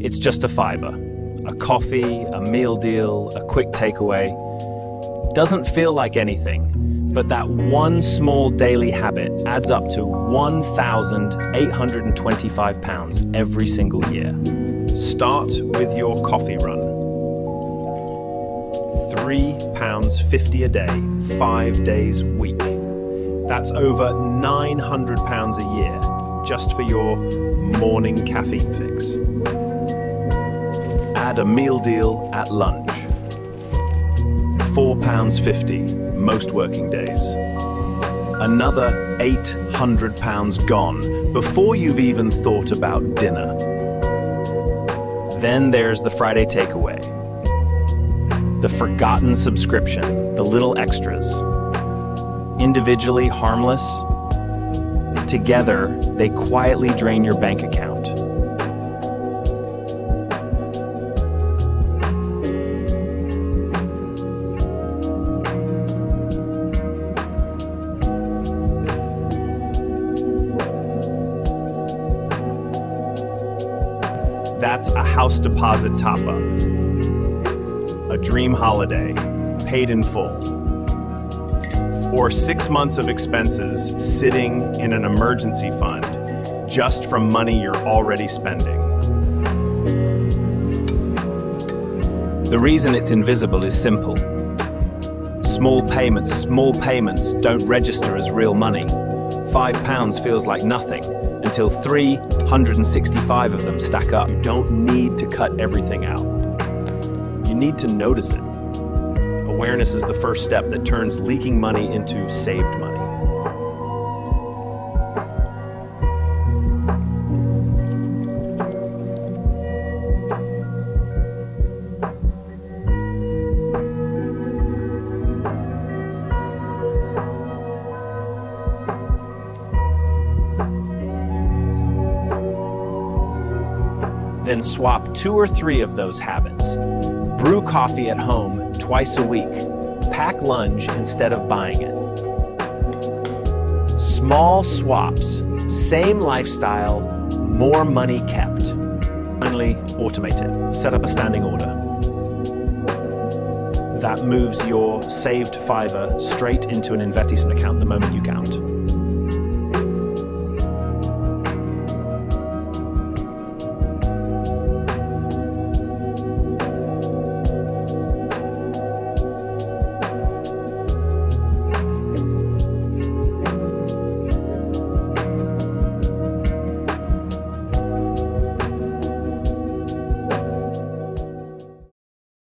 It's just a fiver. A coffee, a meal deal, a quick takeaway. Doesn't feel like anything, but that one small daily habit adds up to £1,825 every single year. Start with your coffee run. £3.50 a day, 5 days a week. That's over £900 a year just for your morning caffeine fix. Add a meal deal at lunch. £4.50 most working days. Another £800 gone before you've even thought about dinner. Then there's the Friday takeaway. The forgotten subscription, the little extras. Individually harmless, together they quietly drain your bank account. That's a house deposit top-up, a dream holiday, paid in full, or 6 months of expenses sitting in an emergency fund just from money you're already spending. The reason it's invisible is simple. Small payments don't register as real money. £5 feels like nothing until 365 of them stack up. You don't need to cut everything out. You need to notice it. Awareness is the first step that turns leaking money into saved money. Then swap 2 or 3 of those habits. Brew coffee at home twice a week. Pack lunch instead of buying it. Small swaps, same lifestyle, more money kept. Finally, automate it. Set up a standing order. That moves your saved fiver straight into an Invettison account the moment you count.